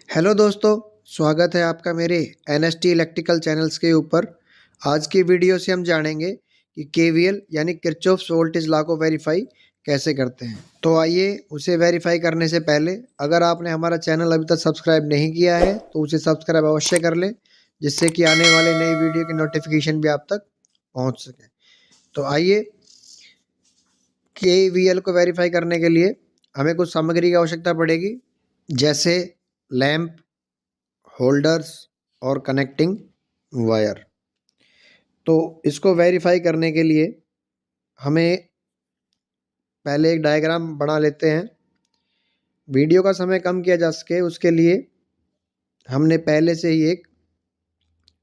Hello दोस्तों, स्वागत है आपका मेरे एनएसटी इलेक्ट्रिकल चैनल्स के ऊपर। आज की वीडियो से हम जानेंगे कि केवीएल यानी किरचॉफ्स वोल्टेज लॉ को वेरीफाई कैसे करते हैं। तो आइए, उसे वेरीफाई करने से पहले अगर आपने हमारा चैनल अभी तक सब्सक्राइब नहीं किया है तो उसे सब्सक्राइब अवश्य कर लें, जिससे कि आने वाले नई वीडियो की नोटिफिकेशन भी आप तक पहुँच सके। तो आइए, केवीएल को वेरीफाई करने के लिए हमें कुछ सामग्री की आवश्यकता पड़ेगी, जैसे लैंप, होल्डर्स और कनेक्टिंग वायर। तो इसको वेरीफाई करने के लिए हमें पहले एक डायग्राम बना लेते हैं। वीडियो का समय कम किया जा सके उसके लिए हमने पहले से ही एक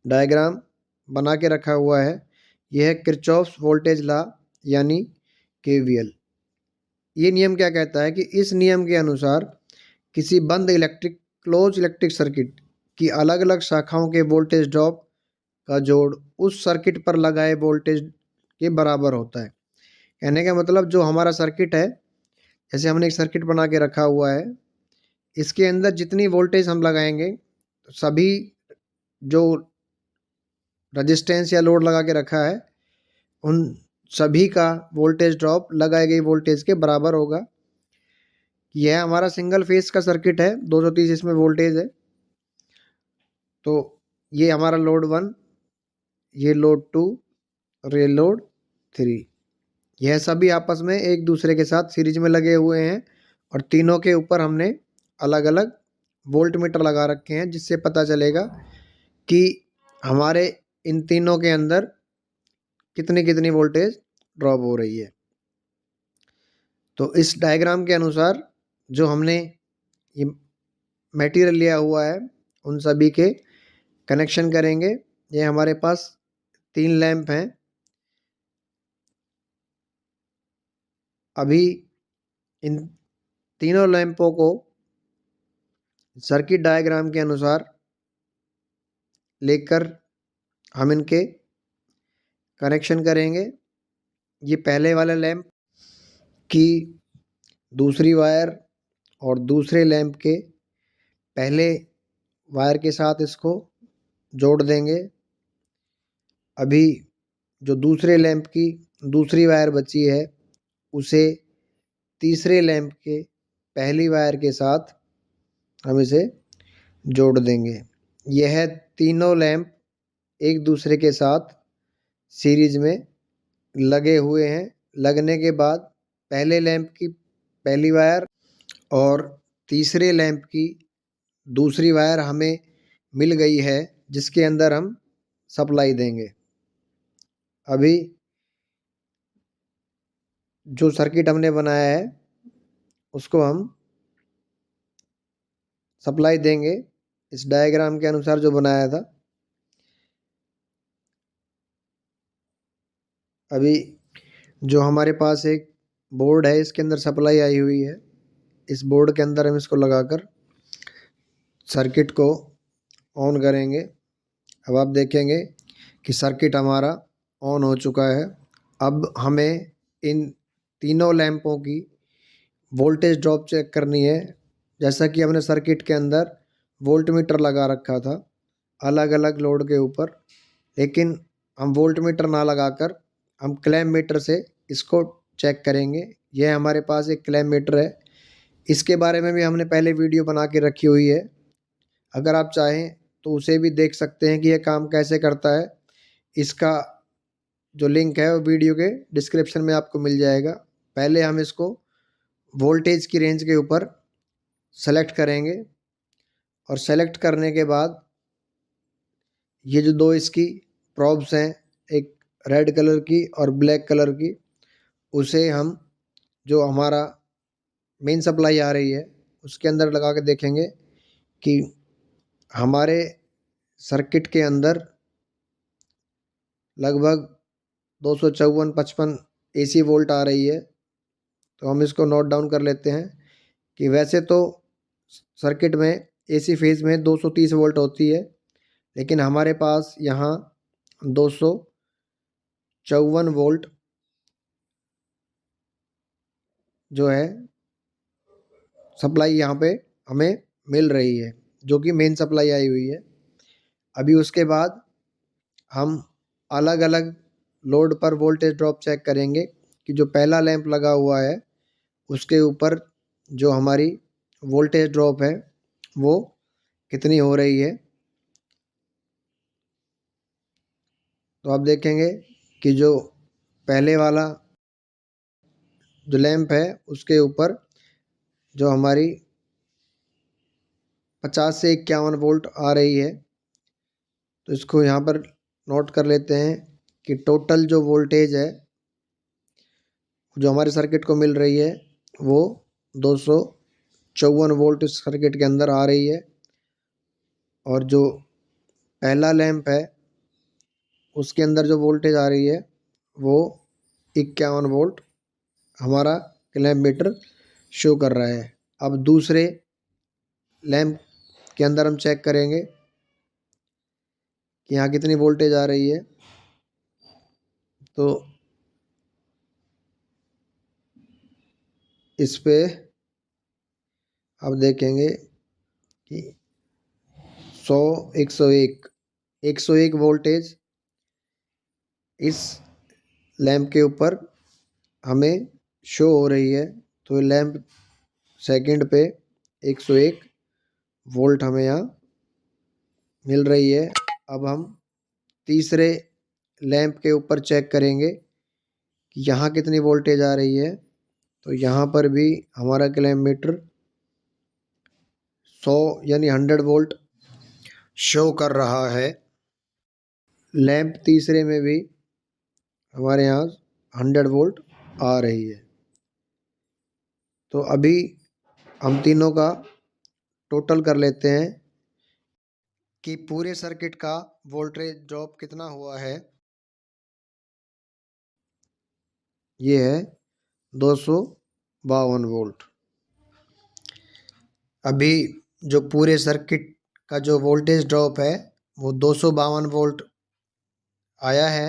डायग्राम बना के रखा हुआ है। यह है किरचॉफ्स वोल्टेज लॉ यानी केवीएल। ये नियम क्या कहता है कि इस नियम के अनुसार किसी बंद क्लोज इलेक्ट्रिक सर्किट की अलग अलग शाखाओं के वोल्टेज ड्रॉप का जोड़ उस सर्किट पर लगाए वोल्टेज के बराबर होता है। कहने का मतलब, जो हमारा सर्किट है, जैसे हमने एक सर्किट बना के रखा हुआ है, इसके अंदर जितनी वोल्टेज हम लगाएंगे, सभी जो रजिस्टेंस या लोड लगा के रखा है, उन सभी का वोल्टेज ड्रॉप लगाई गई वोल्टेज के बराबर होगा। यह हमारा सिंगल फेज का सर्किट है, 230 इसमें वोल्टेज है। तो ये हमारा लोड 1, ये लोड 2 और ये लोड 3, यह सभी आपस में एक दूसरे के साथ सीरीज में लगे हुए हैं और तीनों के ऊपर हमने अलग अलग वोल्ट मीटर लगा रखे हैं, जिससे पता चलेगा कि हमारे इन तीनों के अंदर कितनी कितनी वोल्टेज ड्रॉप हो रही है। तो इस डायग्राम के अनुसार जो हमने ये मटेरियल लिया हुआ है, उन सभी के कनेक्शन करेंगे। ये हमारे पास 3 लैंप हैं। अभी इन तीनों लैंपों को सर्किट डायग्राम के अनुसार लेकर हम इनके कनेक्शन करेंगे। ये पहले वाले लैंप की दूसरी वायर और दूसरे लैंप के पहले वायर के साथ इसको जोड़ देंगे। अभी जो दूसरे लैंप की दूसरी वायर बची है, उसे तीसरे लैंप के पहली वायर के साथ हम इसे जोड़ देंगे। यह तीनों लैंप एक दूसरे के साथ सीरीज में लगे हुए हैं। लगने के बाद पहले लैंप की पहली वायर और तीसरे लैंप की दूसरी वायर हमें मिल गई है, जिसके अंदर हम सप्लाई देंगे। अभी जो सर्किट हमने बनाया है, उसको हम सप्लाई देंगे इस डायग्राम के अनुसार जो बनाया था। अभी जो हमारे पास एक बोर्ड है, इसके अंदर सप्लाई आई हुई है। इस बोर्ड के अंदर हम इसको लगाकर सर्किट को ऑन करेंगे। अब आप देखेंगे कि सर्किट हमारा ऑन हो चुका है। अब हमें इन तीनों लैंपों की वोल्टेज ड्रॉप चेक करनी है। जैसा कि हमने सर्किट के अंदर वोल्ट मीटर लगा रखा था अलग अलग लोड के ऊपर, लेकिन हम वोल्ट मीटर ना लगाकर हम क्लैम्प मीटर से इसको चेक करेंगे। यह हमारे पास एक क्लैम्प मीटर है। इसके बारे में भी हमने पहले वीडियो बना के रखी हुई है। अगर आप चाहें तो उसे भी देख सकते हैं कि यह काम कैसे करता है। इसका जो लिंक है वो वीडियो के डिस्क्रिप्शन में आपको मिल जाएगा। पहले हम इसको वोल्टेज की रेंज के ऊपर सेलेक्ट करेंगे और सेलेक्ट करने के बाद ये जो दो इसकी प्रॉब्स हैं, एक रेड कलर की और ब्लैक कलर की, उसे हम जो हमारा मेन सप्लाई आ रही है उसके अंदर लगा के देखेंगे कि हमारे सर्किट के अंदर लगभग 254-55 एसी वोल्ट आ रही है। तो हम इसको नोट डाउन कर लेते हैं कि वैसे तो सर्किट में एसी फेज में 230 वोल्ट होती है, लेकिन हमारे पास यहाँ 254 वोल्ट जो है सप्लाई यहाँ पे हमें मिल रही है, जो कि मेन सप्लाई आई हुई है। अभी उसके बाद हम अलग अलग लोड पर वोल्टेज ड्रॉप चेक करेंगे कि जो पहला लैंप लगा हुआ है उसके ऊपर जो हमारी वोल्टेज ड्रॉप है वो कितनी हो रही है। तो आप देखेंगे कि जो पहले वाला जो लैंप है उसके ऊपर जो हमारी 50 से 51 वोल्ट आ रही है। तो इसको यहाँ पर नोट कर लेते हैं कि टोटल जो वोल्टेज है जो हमारे सर्किट को मिल रही है वो 254 वोल्ट इस सर्किट के अंदर आ रही है। और जो पहला लैंप है उसके अंदर जो वोल्टेज आ रही है वो 51 वोल्ट हमारा लैंप मीटर शो कर रहा है। अब दूसरे लैंप के अंदर हम चेक करेंगे कि यहाँ कितनी वोल्टेज आ रही है। तो इस पे आप देखेंगे कि 100 101 वोल्टेज इस लैंप के ऊपर हमें शो हो रही है। तो लैंप सेकंड पे 101 वोल्ट हमें यहाँ मिल रही है। अब हम तीसरे लैंप के ऊपर चेक करेंगे कि यहाँ कितनी वोल्टेज आ रही है। तो यहाँ पर भी हमारा लैंप मीटर 100 यानी 100 वोल्ट शो कर रहा है। लैंप तीसरे में भी हमारे यहाँ 100 वोल्ट आ रही है। तो अभी हम तीनों का टोटल कर लेते हैं कि पूरे सर्किट का वोल्टेज ड्रॉप कितना हुआ है। ये है 252 वोल्ट। अभी जो पूरे सर्किट का जो वोल्टेज ड्रॉप है वो 252 वोल्ट आया है।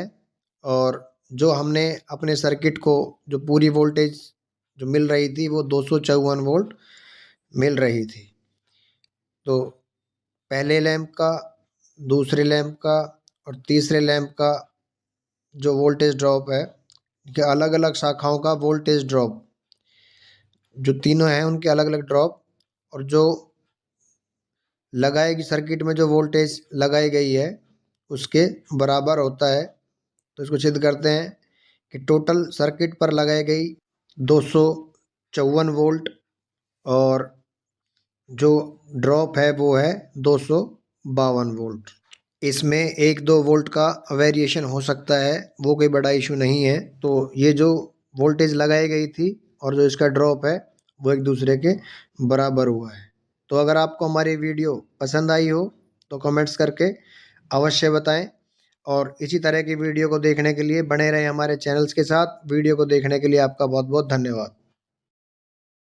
और जो हमने अपने सर्किट को जो पूरी वोल्टेज जो मिल रही थी वो 254 वोल्ट मिल रही थी। तो पहले लैंप का, दूसरे लैंप का और तीसरे लैंप का जो वोल्टेज ड्रॉप है कि अलग अलग शाखाओं का वोल्टेज ड्रॉप जो तीनों हैं उनके अलग अलग ड्रॉप और जो लगाएगी सर्किट में जो वोल्टेज लगाई गई है उसके बराबर होता है। तो इसको सिद्ध करते हैं कि टोटल सर्किट पर लगाई गई 254 वोल्ट और जो ड्रॉप है वो है 252 वोल्ट। इसमें 1-2 वोल्ट का वेरिएशन हो सकता है, वो कोई बड़ा इशू नहीं है। तो ये जो वोल्टेज लगाई गई थी और जो इसका ड्रॉप है वो एक दूसरे के बराबर हुआ है। तो अगर आपको हमारी वीडियो पसंद आई हो तो कमेंट्स करके अवश्य बताएं और इसी तरह की वीडियो को देखने के लिए बने रहें हमारे चैनल्स के साथ। वीडियो को देखने के लिए आपका बहुत बहुत धन्यवाद।